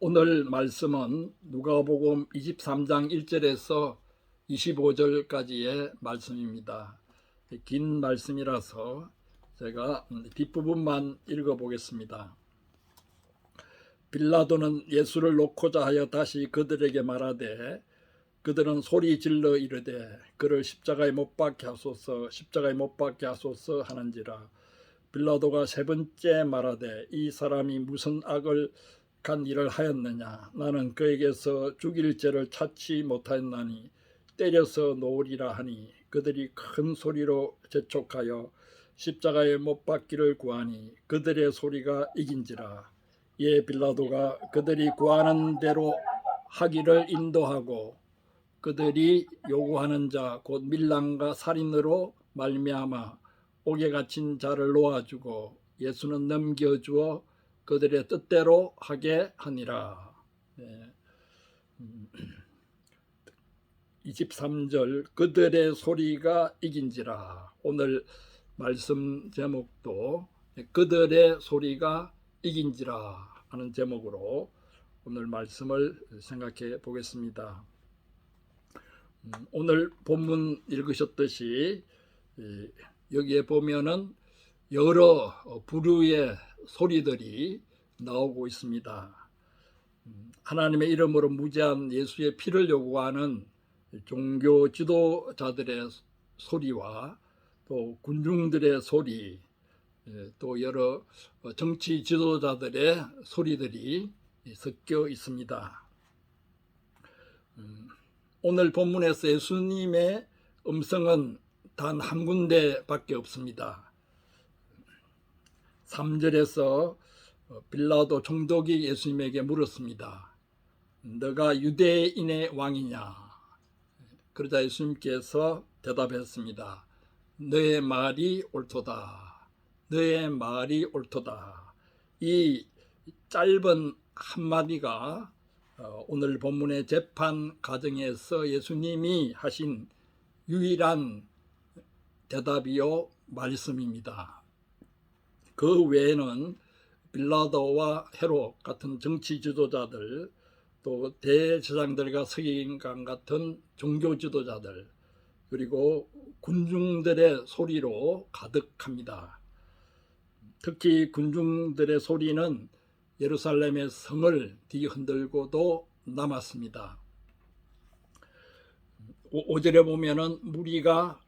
오늘 말씀은 누가복음 23장 1절에서 25절까지의 말씀입니다. 긴 말씀이라서 제가 뒷부분만 읽어보겠습니다. 빌라도는 예수를 놓고자 하여 다시 그들에게 말하되 그들은 소리 질러 이르되 그를 십자가에 못 박게 하소서 십자가에 못 박게 하소서 하는지라. 빌라도가 세 번째 말하되 이 사람이 무슨 악을 간 일을 하였느냐. 나는 그에게서 죽일 죄를 찾지 못하였나니 때려서 놓으리라 하니 그들이 큰 소리로 재촉하여 십자가에 못 박기를 구하니 그들의 소리가 이긴지라. 이에 빌라도가 그들이 구하는 대로 하기를 인도하고 그들이 요구하는 자 곧 밀랑과 살인으로 말미암아 옥에 갇힌 자를 놓아주고 예수는 넘겨주어 그들의 뜻대로 하게 하니라. 23절 그들의 소리가 이긴지라. 오늘 말씀 제목도 그들의 소리가 이긴지라 하는 제목으로 오늘 말씀을 생각해 보겠습니다. 오늘 본문 읽으셨듯이 여기에 보면은 여러 부류의 소리들이 나오고 있습니다. 하나님의 이름으로 무죄한 예수의 피를 요구하는 종교 지도자들의 소리와 또 군중들의 소리, 또 여러 정치 지도자들의 소리들이 섞여 있습니다. 오늘 본문에서 예수님의 음성은 단 한 군데밖에 없습니다. 3절에서 빌라도 총독이 예수님에게 물었습니다. 너가 유대인의 왕이냐? 그러자 예수님께서 대답했습니다. 너의 말이 옳도다. 너의 말이 옳도다. 이 짧은 한마디가 오늘 본문의 재판 과정에서 예수님이 하신 유일한 대답이요 말씀입니다. 그 외에는 빌라도와 헤롯 같은 정치 지도자들, 또 대제사장들과 서기관 같은 종교 지도자들, 그리고 군중들의 소리로 가득합니다. 특히 군중들의 소리는 예루살렘의 성을 뒤흔들고도 남았습니다. 5절에 보면은 무리가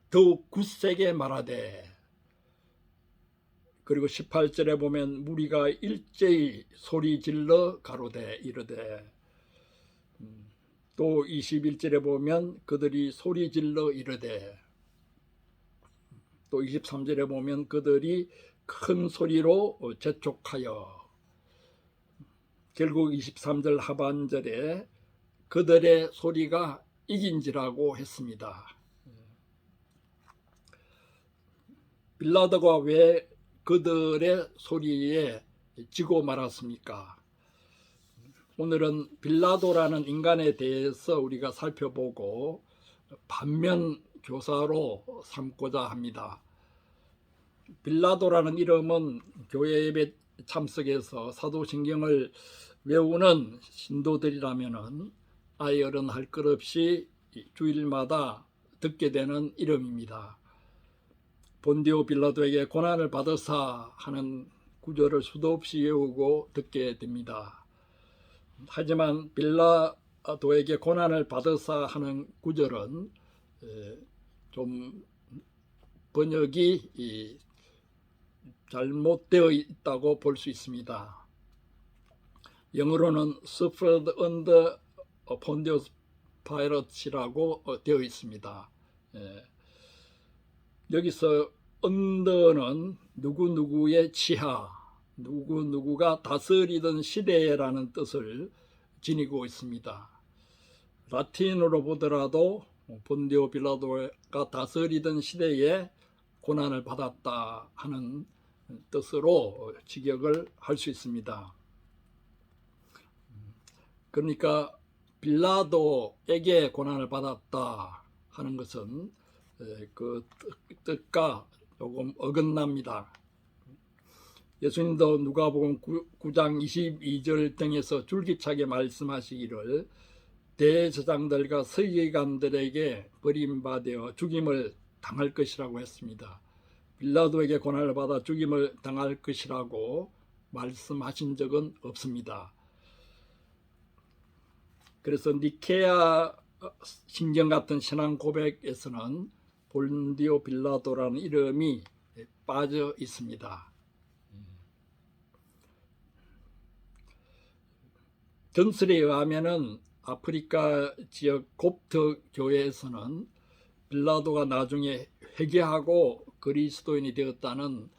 더욱 굳세게 말하되, 그리고 18절에 보면 무리가 일제히 소리 질러 가로되 이르되, 또 21절에 보면 그들이 소리 질러 이르되, 또 23절에 보면 그들이 큰 소리로 재촉하여, 결국 23절 하반절에 그들의 소리가 이긴지라고 했습니다. 빌라도가 왜 그들의 소리에 지고 말았습니까? 오늘은 빌라도라는 인간에 대해서 우리가 살펴보고 반면 교사로 삼고자 합니다. 빌라도라는 이름은 교회 예배 참석해서 사도신경을 외우는 신도들이라면은 아이어른 할 것 없이 주일마다 듣게 되는 이름입니다. 본디오 빌라도에게 고난을 받으사 하는 구절을 수도 없이 외우고 듣게 됩니다. 하지만 빌라도에게 고난을 받으사 하는 구절은 좀 번역이 잘못되어 있다고 볼 수 있습니다. 영어로는 suffered under Pontius Pilate이라고 되어 있습니다. 여기서 under는 누구누구의 치하, 누구누구가 다스리던 시대라는 뜻을 지니고 있습니다. 라틴어로 보더라도 본디오 빌라도가 다스리던 시대에 고난을 받았다 하는 뜻으로 직역을 할 수 있습니다. 그러니까 빌라도에게 고난을 받았다 하는 것은 그 뜻과 조금 어긋납니다. 예수님도 누가복음 9장 22절 등에서 줄기차게 말씀하시기를 대제사장들과 서기관들에게 버림받아 죽임을 당할 것이라고 했습니다. 빌라도에게 고난을 받아 죽임을 당할 것이라고 말씀하신 적은 없습니다. 그래서 니케아 신경 같은 신앙 고백에서는 본디오 빌라도라는 이름이 빠져 있습니다. 전설에 의하면은 아프리카 지역 곱트 교회에서는 빌라도가 나중에 회개하고 그리스도인이 되었다는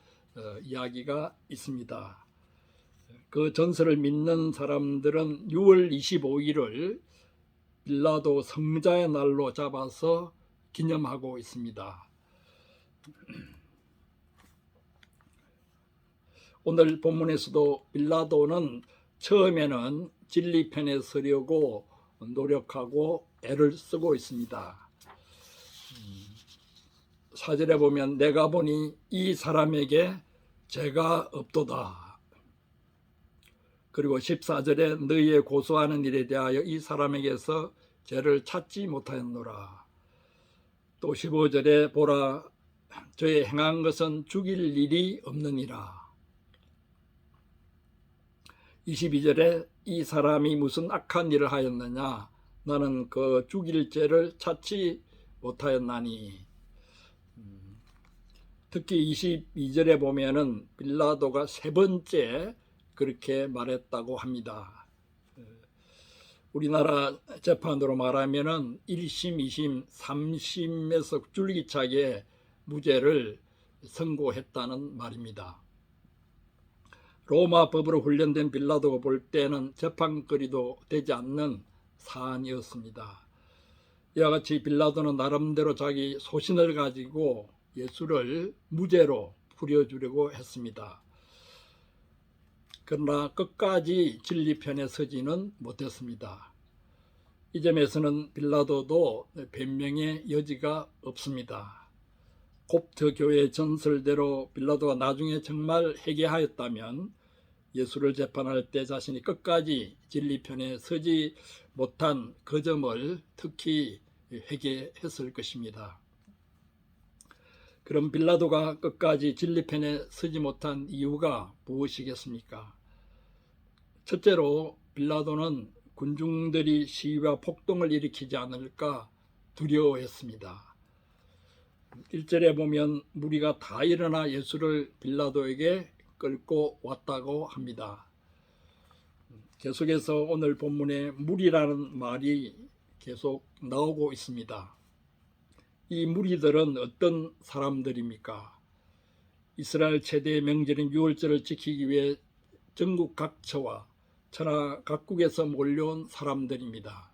이야기가 있습니다. 그 전설을 믿는 사람들은 6월 25일을 빌라도 성자의 날로 잡아서 기념하고 있습니다. 오늘 본문에서도 빌라도는 처음에는 진리편에 서려고 노력하고 애를 쓰고 있습니다. 4절에 보면 내가 보니 이 사람에게 죄가 없도다. 그리고 14절에 너희의 고소하는 일에 대하여 이 사람에게서 죄를 찾지 못하였노라. 또 15절에 보라 저의 행한 것은 죽일 일이 없느니라. 22절에 이 사람이 무슨 악한 일을 하였느냐 나는 그 죽일 죄를 찾지 못하였나니. 특히 22절에 보면은 빌라도가 세 번째 그렇게 말했다고 합니다. 우리나라 재판으로 말하면은 1심, 2심, 3심에서 줄기차게 무죄를 선고했다는 말입니다. 로마 법으로 훈련된 빌라도가 볼 때는 재판거리도 되지 않는 사안이었습니다. 이와 같이 빌라도는 나름대로 자기 소신을 가지고 예수를 무죄로 풀어주려고 했습니다. 그러나 끝까지 진리편에 서지는 못했습니다. 이 점에서는 빌라도도 변명의 여지가 없습니다. 곱트 교회 전설대로 빌라도가 나중에 정말 회개하였다면 예수를 재판할 때 자신이 끝까지 진리편에 서지 못한 그 점을 특히 회개했을 것입니다. 그럼 빌라도가 끝까지 진리편에 서지 못한 이유가 무엇이겠습니까? 첫째로 빌라도는 군중들이 시위와 폭동을 일으키지 않을까 두려워했습니다. 1절에 보면 무리가 다 일어나 예수를 빌라도에게 끌고 왔다고 합니다. 계속해서 오늘 본문에 무리라는 말이 계속 나오고 있습니다. 이 무리들은 어떤 사람들입니까? 이스라엘 최대의 명절인 유월절을 지키기 위해 전국 각처와 천하 각국에서 몰려온 사람들입니다.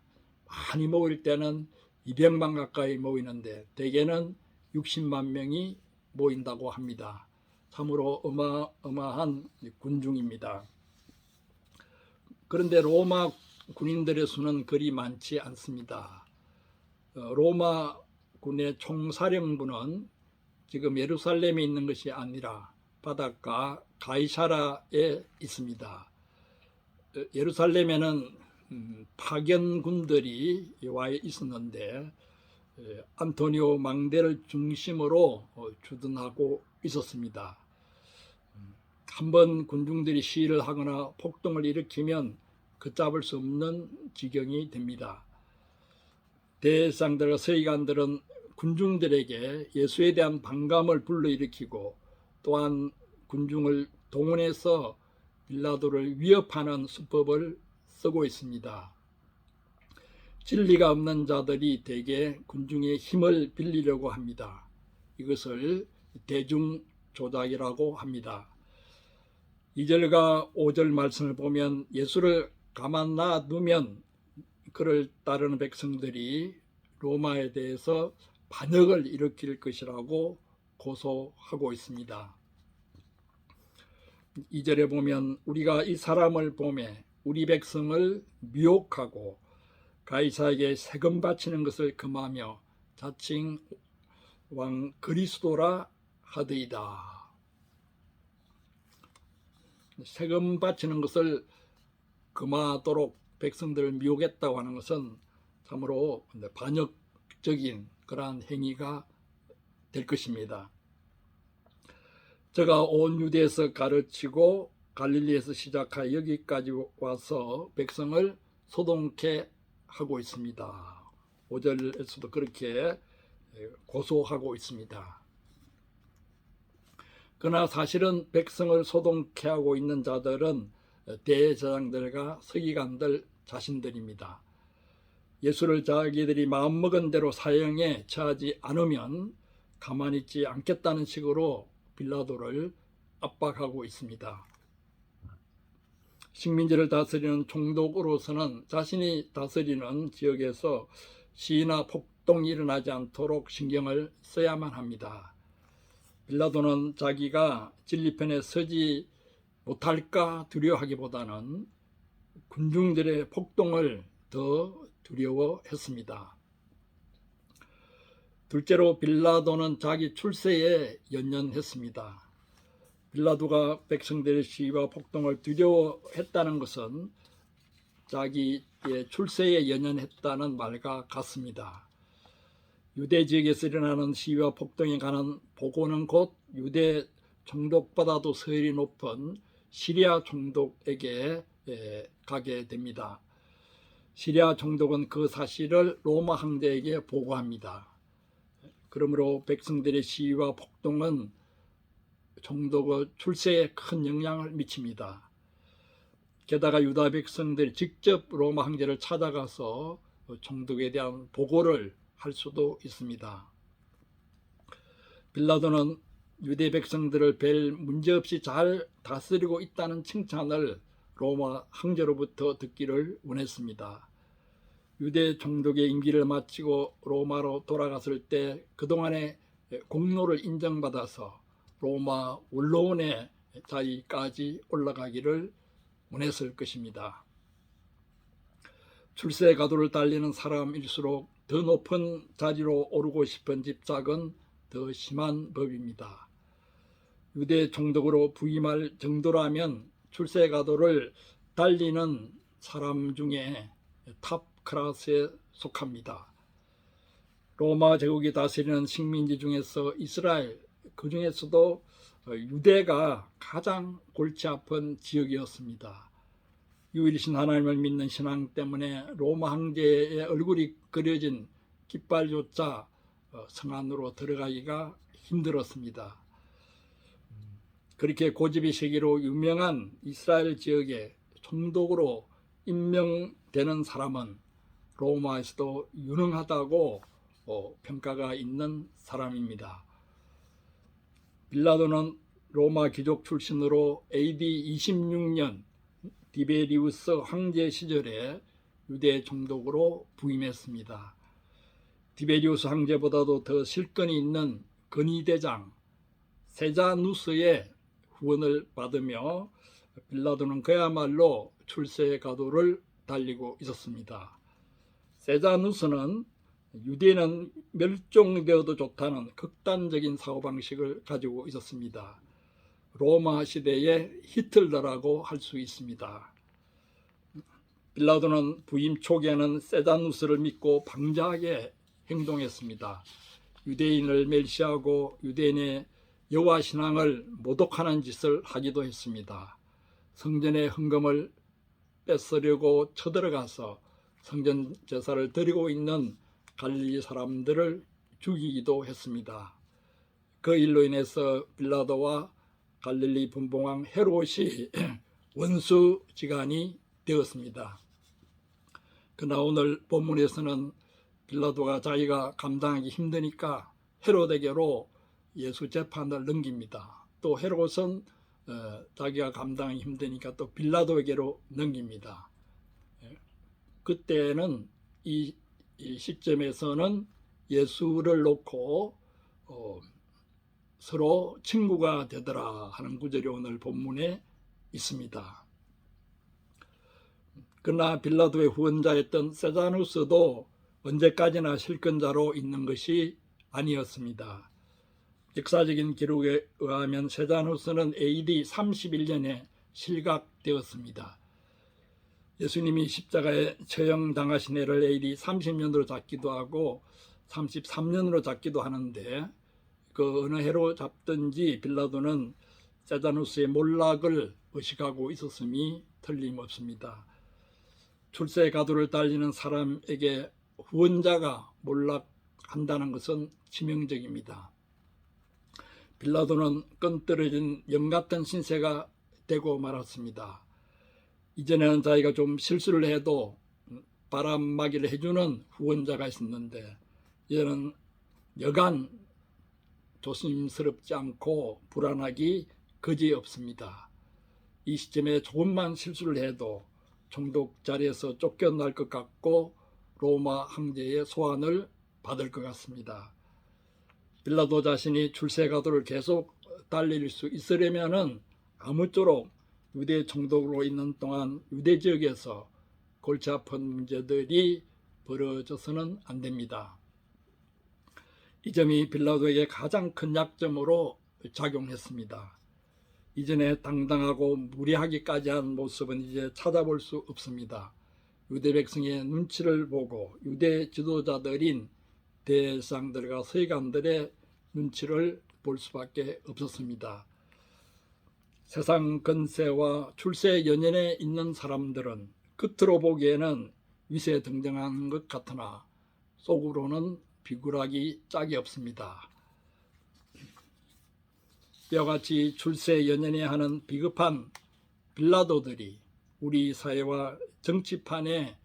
많이 모일 때는 200만 가까이 모이는데 대개는 60만 명이 모인다고 합니다. 참으로 어마어마한 군중입니다. 그런데 로마 군인들의 수는 그리 많지 않습니다. 로마 군의 총사령부는 지금 예루살렘에 있는 것이 아니라 바닷가 가이사라에 있습니다. 예루살렘에는 파견군들이 와 있었는데 안토니오 망대를 중심으로 주둔하고 있었습니다. 한번 군중들이 시위를 하거나 폭동을 일으키면 걷잡을 수 없는 지경이 됩니다. 대제사장들과 서기관들은 군중들에게 예수에 대한 반감을 불러일으키고 또한 군중을 동원해서 빌라도를 위협하는 수법을 쓰고 있습니다. 진리가 없는 자들이 대개 군중의 힘을 빌리려고 합니다. 이것을 대중조작이라고 합니다. 2절과 5절 말씀을 보면 예수를 가만 놔두면 그를 따르는 백성들이 로마에 대해서 반역을 일으킬 것이라고 고소하고 있습니다. 2절에 보면 우리가 이 사람을 보매 우리 백성을 미혹하고 가이사에게 세금 바치는 것을 금하며 자칭 왕 그리스도라 하더이다. 세금 바치는 것을 금하도록 백성들을 미혹했다고 하는 것은 참으로 반역적인 그러한 행위가 될 것입니다. 저가 온 유대에서 가르치고 갈릴리에서 시작하여 여기까지 와서 백성을 소동케 하고 있습니다. 5절에서도 그렇게 고소하고 있습니다. 그러나 사실은 백성을 소동케 하고 있는 자들은 대제사장들과 서기관들 자신들입니다. 예수를 자기들이 마음먹은 대로 사형에 처하지 않으면 가만히 있지 않겠다는 식으로 빌라도를 압박하고 있습니다. 식민지를 다스리는 총독으로서는 자신이 다스리는 지역에서 시위나 폭동이 일어나지 않도록 신경을 써야만 합니다. 빌라도는 자기가 진리편에 서지 못할까 두려워하기보다는 군중들의 폭동을 더 두려워했습니다. 둘째로 빌라도는 자기 출세에 연연했습니다. 빌라도가 백성들의 시위와 폭동을 두려워했다는 것은 자기의 출세에 연연했다는 말과 같습니다. 유대 지역에서 일어나는 시위와 폭동에 관한 보고는 곧 유대 총독보다도 서열이 높은 시리아 총독에게 가게 됩니다. 시리아 총독은 그 사실을 로마 황제에게 보고합니다. 그러므로 백성들의 시위와 폭동은 총독의 출세에 큰 영향을 미칩니다. 게다가 유다 백성들이 직접 로마 황제를 찾아가서 총독에 대한 보고를 할 수도 있습니다. 빌라도는 유대 백성들을 별 문제없이 잘 다스리고 있다는 칭찬을 로마 황제로부터 듣기를 원했습니다. 유대 총독의 임기를 마치고 로마로 돌아갔을 때 그동안의 공로를 인정받아서 로마 원로원의 자리까지 올라가기를 원했을 것입니다. 출세 가도를 달리는 사람일수록 더 높은 자리로 오르고 싶은 집착은 더 심한 법입니다. 유대 총독으로 부임할 정도라면 출세 가도를 달리는 사람 중에 탑 클래스에 속합니다. 로마 제국이 다스리는 식민지 중에서 이스라엘, 그 중에서도 유대가 가장 골치 아픈 지역이었습니다. 유일신 하나님을 믿는 신앙 때문에 로마 황제의 얼굴이 그려진 깃발조차 성 안으로 들어가기가 힘들었습니다. 그렇게 고집의 세계로 유명한 이스라엘 지역의 총독으로 임명되는 사람은 로마에서도 유능하다고 평가가 있는 사람입니다. 빌라도는 로마 귀족 출신으로 AD 26년 디베리우스 황제 시절에 유대 총독으로 부임했습니다. 디베리우스 황제보다도 더 실권이 있는 건의대장 세자누스의 후원을 받으며 빌라도는 그야말로 출세 가도를 달리고 있었습니다. 세자누스는 유대는 멸종되어도 좋다는 극단적인 사고방식을 가지고 있었습니다. 로마 시대의 히틀러라고 할 수 있습니다. 빌라도는 부임 초기에는 세자누스를 믿고 방자하게 행동했습니다. 유대인을 멸시하고 유대인의 여호와 신앙을 모독하는 짓을 하기도 했습니다. 성전의 헌금을 뺏으려고 쳐들어가서 성전 제사를 드리고 있는 갈릴리 사람들을 죽이기도 했습니다. 그 일로 인해서 빌라도와 갈릴리 분봉왕 헤롯이 원수지간이 되었습니다. 그러나 오늘 본문에서는 빌라도가 자기가 감당하기 힘드니까 헤롯에게로 예수 재판을 넘깁니다. 또 헤롯은 자기가 감당하기 힘드니까 또 빌라도에게로 넘깁니다. 그때는 이 시점에서는 예수를 놓고 서로 친구가 되더라 하는 구절이 오늘 본문에 있습니다. 그러나 빌라도의 후원자였던 세자누스도 언제까지나 실권자로 있는 것이 아니었습니다. 역사적인 기록에 의하면 세자누스는 AD 31년에 실각되었습니다. 예수님이 십자가에 처형당하신 해를 AD 30년으로 잡기도 하고 33년으로 잡기도 하는데, 그 어느 해로 잡든지 빌라도는 세자누스의 몰락을 의식하고 있었음이 틀림없습니다. 출세가도를 달리는 사람에게 후원자가 몰락한다는 것은 치명적입니다. 빌라도는 끈떨어진 영 같은 신세가 되고 말았습니다. 이전에는 자기가 좀 실수를 해도 바람막이를 해주는 후원자가 있었는데, 이제는 여간 조심스럽지 않고 불안하기 그지없습니다. 이 시점에 조금만 실수를 해도 총독 자리에서 쫓겨날 것 같고 로마 황제의 소환을 받을 것 같습니다. 빌라도 자신이 출세가도를 계속 달릴 수 있으려면은 아무쪼록 유대 총독으로 있는 동안 유대 지역에서 골치 아픈 문제들이 벌어져서는 안 됩니다. 이 점이 빌라도에게 가장 큰 약점으로 작용했습니다. 이전에 당당하고 무례하기까지 한 모습은 이제 찾아볼 수 없습니다. 유대 백성의 눈치를 보고 유대 지도자들인 대상들과 서기관들의 눈치를 볼 수밖에 없었습니다. 세상 건세와 출세 연연에 있는 사람들은 겉으로 보기에는 위세등등한 것 같으나 속으로는 비굴하기 짝이 없습니다. 이와 같이 출세 연연해 하는 비겁한 빌라도들이 우리 사회와 정치판에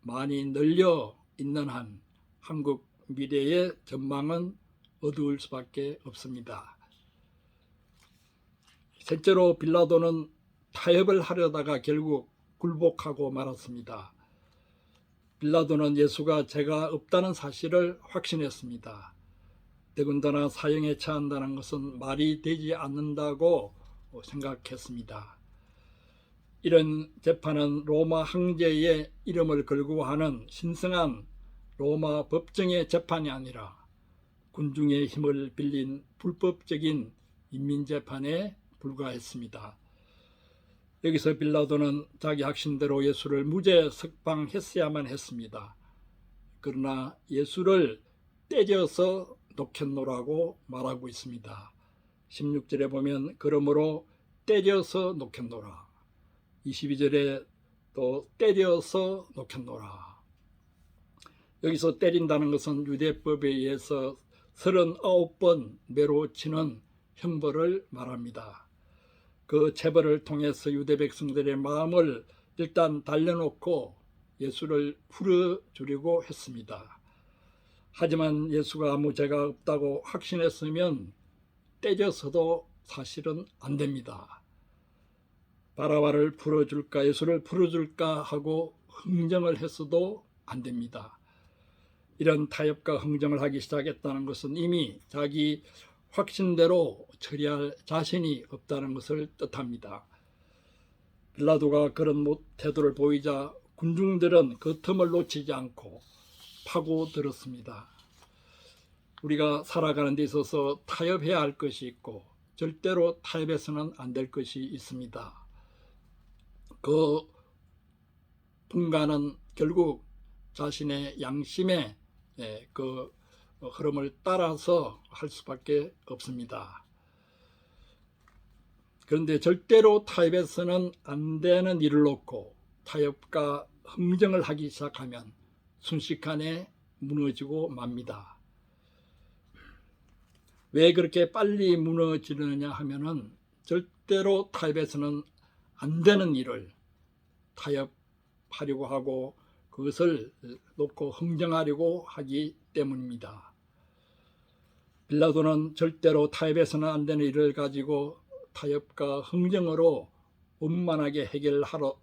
많이 널려 있는 한 한국 미래의 전망은 어두울 수밖에 없습니다. 셋째로 빌라도는 타협을 하려다가 결국 굴복하고 말았습니다. 빌라도는 예수가 죄가 없다는 사실을 확신했습니다. 더군다나 사형에 처한다는 것은 말이 되지 않는다고 생각했습니다. 이런 재판은 로마 황제의 이름을 걸고 하는 신성한 로마 법정의 재판이 아니라 군중의 힘을 빌린 불법적인 인민재판에 불과했습니다. 여기서 빌라도는 자기 확신대로 예수를 무죄 석방했어야만 했습니다. 그러나 예수를 때려서 놓겠노라고 말하고 있습니다. 16절에 보면 그러므로 때려서 놓겠노라. 22절에 또 때려서 놓겠노라. 여기서 때린다는 것은 유대법에 의해서 39번 매로 치는 형벌을 말합니다. 그 체벌을 통해서 유대 백성들의 마음을 일단 달려놓고 예수를 풀어주려고 했습니다. 하지만 예수가 아무 죄가 없다고 확신했으면 때려서도 사실은 안 됩니다. 바라바를 풀어줄까 예수를 풀어줄까 하고 흥정을 했어도 안 됩니다. 이런 타협과 흥정을 하기 시작했다는 것은 이미 자기 확신대로 처리할 자신이 없다는 것을 뜻합니다. 빌라도가 그런 태도를 보이자 군중들은 그 틈을 놓치지 않고 파고들었습니다. 우리가 살아가는 데 있어서 타협해야 할 것이 있고 절대로 타협해서는 안 될 것이 있습니다. 그 분간은 결국 자신의 양심의 그 흐름을 따라서 할 수밖에 없습니다. 그런데 절대로 타협해서는 안 되는 일을 놓고 타협과 흥정을 하기 시작하면 순식간에 무너지고 맙니다. 왜 그렇게 빨리 무너지느냐 하면은 절대로 타협해서는 안 되는 일을 타협하려고 하고 그것을 놓고 흥정하려고 하기 때문입니다. 빌라도는 절대로 타협해서는 안 되는 일을 가지고 타협과 흥정으로 원만하게 해결하려고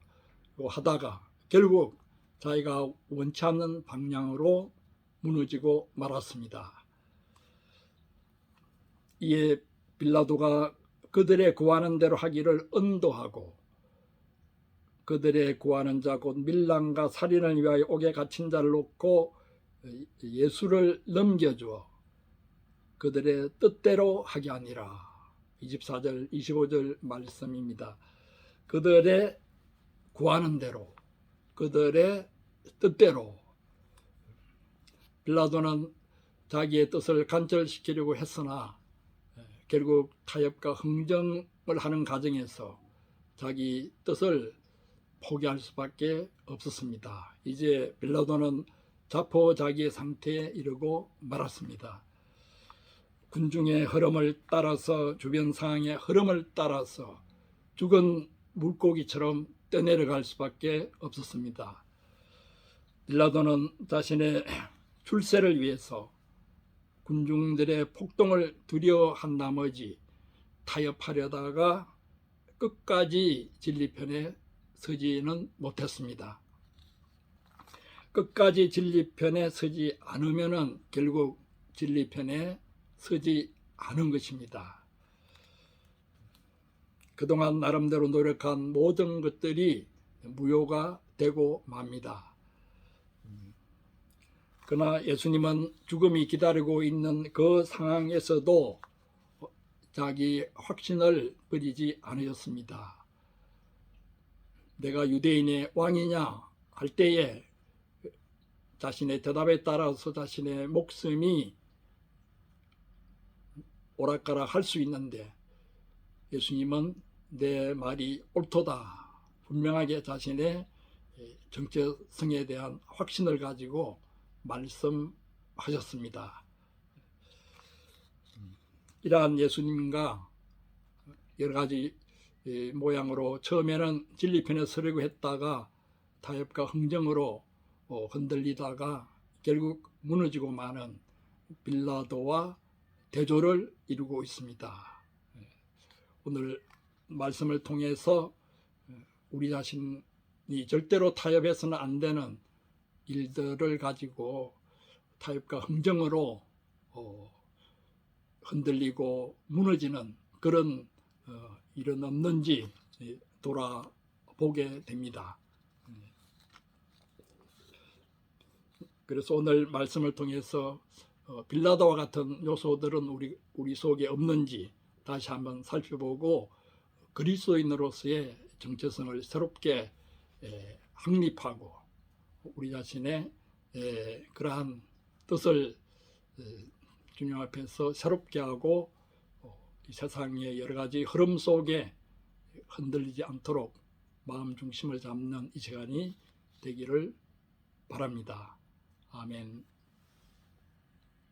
하다가 결국 자기가 원치 않는 방향으로 무너지고 말았습니다. 이에 빌라도가 그들의 구하는 대로 하기를 언도하고 그들의 구하는 자 곧 밀랑과 살인을 위하여 옥에 갇힌 자를 놓고 예수를 넘겨주어 그들의 뜻대로 하게 아니라 24절 25절 말씀입니다. 그들의 구하는 대로, 그들의 뜻대로 빌라도는 자기의 뜻을 관철시키려고 했으나 결국 타협과 흥정을 하는 과정에서 자기 뜻을 포기할 수밖에 없었습니다. 이제 빌라도는 자포자기의 상태에 이르고 말았습니다. 군중의 흐름을 따라서, 주변 상황의 흐름을 따라서 죽은 물고기처럼 떠내려갈 수밖에 없었습니다. 빌라도는 자신의 출세를 위해서 군중들의 폭동을 두려워한 나머지 타협하려다가 끝까지 진리편에 서지는 못했습니다. 끝까지 진리편에 서지 않으면은 결국 진리편에 서지 않은 것입니다. 그동안 나름대로 노력한 모든 것들이 무효가 되고 맙니다. 그러나 예수님은 죽음이 기다리고 있는 그 상황에서도 자기 확신을 버리지 않으셨습니다. 내가 유대인의 왕이냐 할 때에 자신의 대답에 따라서 자신의 목숨이 오락가락 할 수 있는데 예수님은 내 말이 옳도다, 분명하게 자신의 정체성에 대한 확신을 가지고 말씀하셨습니다. 이러한 예수님과 여러 가지 모양으로 처음에는 진리편에 서려고 했다가 타협과 흥정으로 흔들리다가 결국 무너지고 마는 빌라도와 대조를 이루고 있습니다. 오늘 말씀을 통해서 우리 자신이 절대로 타협해서는 안 되는 일들을 가지고 타협과 흥정으로 흔들리고 무너지는 그런 일은 없는지 돌아보게 됩니다. 그래서 오늘 말씀을 통해서 빌라도와 같은 요소들은 우리 속에 없는지 다시 한번 살펴보고 그리스도인으로서의 정체성을 새롭게 확립하고 우리 자신의 그러한 뜻을 주님 앞에서 새롭게 하고 이 세상의 여러 가지 흐름 속에 흔들리지 않도록 마음 중심을 잡는 이 시간이 되기를 바랍니다. 아멘.